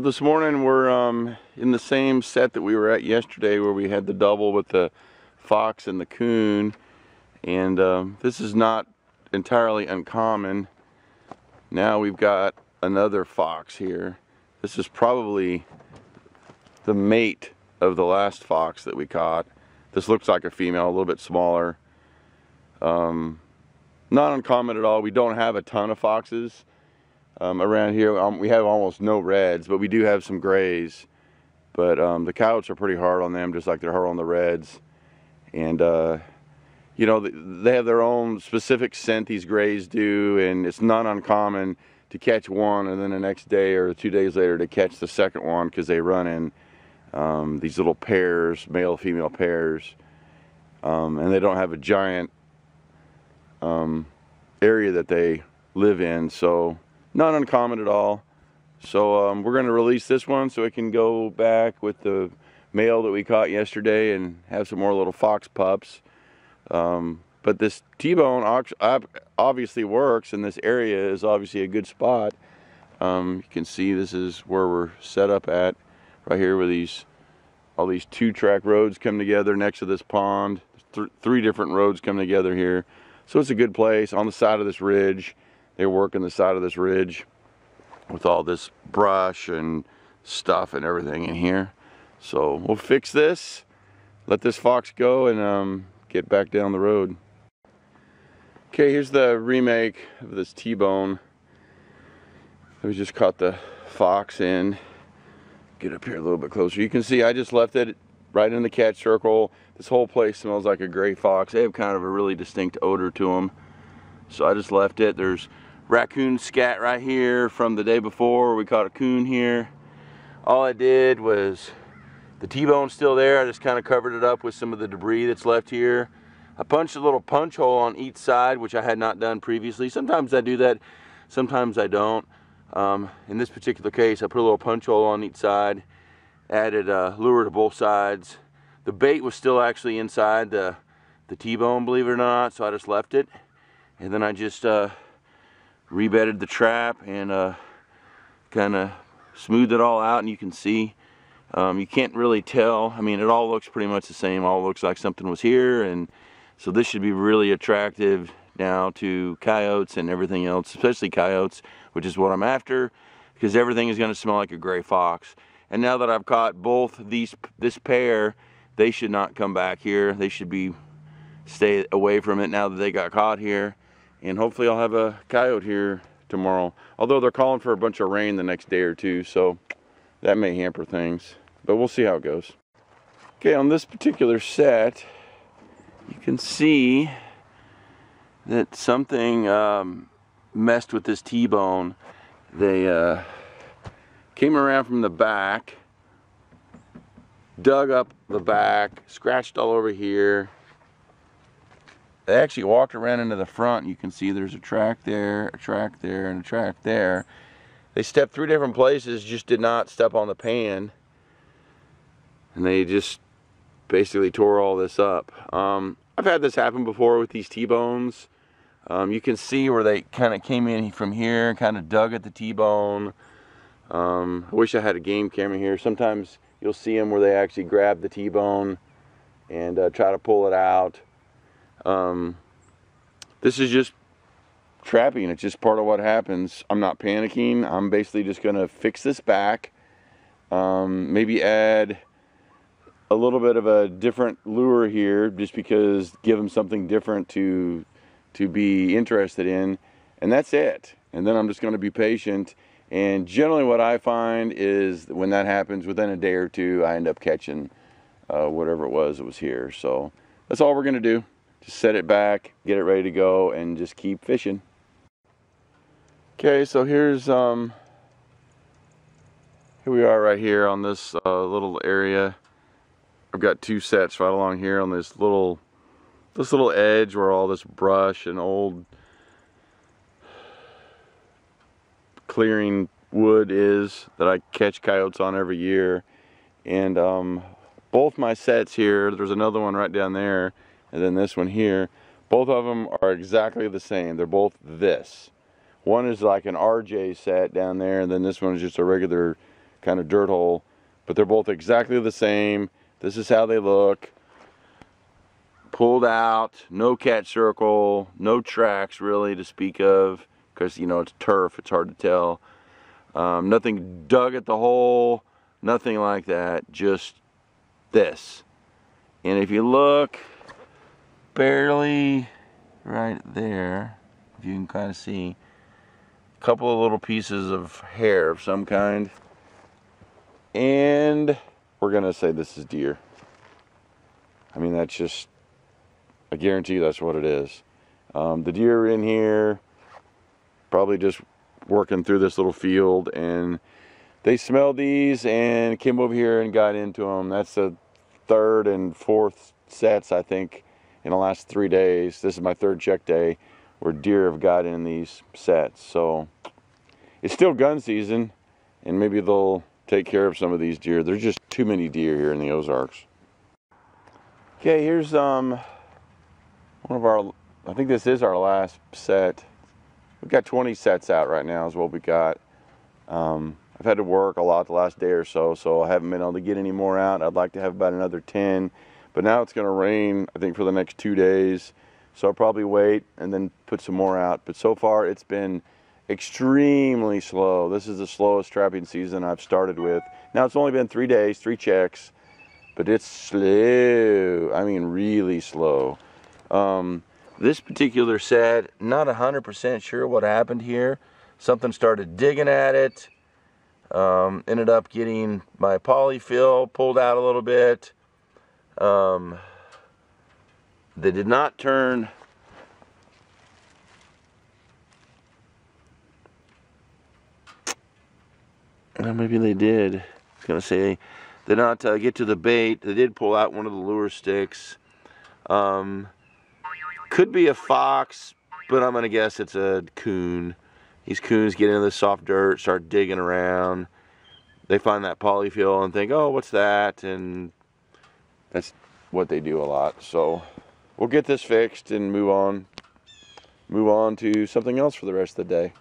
this morning we're in the same set that we were at yesterday, where we had the double with the fox and the coon, and this is not entirely uncommon. Now we've got another fox here. This is probably the mate of the last fox that we caught. This looks like a female, a little bit smaller. Not uncommon at all. We don't have a ton of foxes around here. We have almost no reds, but we do have some grays. But the coyotes are pretty hard on them, just like they're hard on the reds. And you know, they have their own specific scent, these grays do, and it's not uncommon to catch one and then the next day or 2 days later to catch the second one, because they run in these little pairs, male female pairs, and they don't have a giant area that they live in, so not uncommon at all. So we're going to release this one so it can go back with the male that we caught yesterday and have some more little fox pups. But this T-bone obviously works, and this area is obviously a good spot. You can see this is where we're set up at, right here, where all these 2-track roads come together next to this pond. Three different roads come together here. So it's a good place on the side of this ridge. They're working the side of this ridge with all this brush and stuff and everything in here. So we'll fix this, let this fox go, and get back down the road. Okay, here's the remake of this T-bone. We just caught the fox in. Get up here a little bit closer. You can see I just left it right in the catch circle. This whole place smells like a gray fox. They have kind of a really distinct odor to them. So I just left it. There's raccoon scat right here from the day before. We caught a coon here. All I did was, the T-bone's still there. I just kind of covered it up with some of the debris that's left here. I punched a little punch hole on each side, which I had not done previously. Sometimes I do that, sometimes I don't. In this particular case, I put a little punch hole on each side, added a lure to both sides. The bait was still actually inside the T-bone, believe it or not, so I just left it. And then I just rebedded the trap and kind of smoothed it all out, and you can see, you can't really tell. I mean, it all looks pretty much the same. All looks like something was here, and so this should be really attractive now to coyotes and everything else, especially coyotes, which is what I'm after, because everything is going to smell like a gray fox. And now that I've caught both this pair, they should not come back here. They should stay away from it now that they got caught here. And hopefully I'll have a coyote here tomorrow. Although they're calling for a bunch of rain the next day or two, so that may hamper things. But we'll see how it goes. Okay, on this particular set, you can see that something messed with this T-bone. They came around from the back, dug up the back, scratched all over here. They actually walked around into the front. You can see there's a track there, a track there, and a track there. They stepped 3 different places, just did not step on the pan. And they just basically tore all this up. I've had this happen before with these T-bones. You can see where they kind of came in from here and kind of dug at the T-bone. I wish I had a game camera here. Sometimes you'll see them where they actually grab the T-bone and try to pull it out. This is just trapping. It's just part of what happens. I'm not panicking. I'm basically just going to fix this back. Maybe add a little bit of a different lure here, just because give them something different to be interested in, and that's it. And then I'm just going to be patient, and generally what I find is when that happens, within a day or two I end up catching whatever it was that was here. So that's all we're going to do. Just set it back, get it ready to go, and just keep fishing. Okay, so here we are right here on this little area. I've got 2 sets right along here on this little edge where all this brush and old clearing wood is that I catch coyotes on every year. And both my sets here, there's another one right down there, and then this one here, both of them are exactly the same. They're both this. One is like an RJ set down there, and then this one is just a regular kind of dirt hole, but they're both exactly the same. This is how they look. Pulled out, no catch circle, no tracks really to speak of, because you know it's turf, it's hard to tell. Nothing dug at the hole, nothing like that, just this. And if you look barely right there, if you can kind of see, a couple of little pieces of hair of some kind. And we're gonna say this is deer. I mean, that's just, I guarantee that's what it is. The deer are in here, probably just working through this little field, and they smelled these and came over here and got into them. That's the third and fourth sets, I think, in the last 3 days. This is my third check day where deer have got in these sets. So it's still gun season, and maybe they'll take care of some of these deer. There's just too many deer here in the Ozarks. Okay, here's one of our, I think this is our last set. We've got 20 sets out right now is what we got. I've had to work a lot the last day or so, so I haven't been able to get any more out. I'd like to have about another 10, but now it's going to rain, I think, for the next 2 days, so I'll probably wait and then put some more out. But so far it's been extremely slow. This is the slowest trapping season I've started with. Now it's only been 3 days, 3 checks, but it's slow. I mean, really slow. This particular set, not 100% sure what happened here. Something started digging at it. Ended up getting my polyfill pulled out a little bit. They did not turn. Well, maybe they did. I was gonna say, they did not get to the bait. They did pull out one of the lure sticks. Could be a fox, but I'm gonna guess it's a coon. These coons get into the soft dirt, start digging around. They find that polyfill and think, oh, what's that? And that's what they do a lot. So we'll get this fixed and move on to something else for the rest of the day.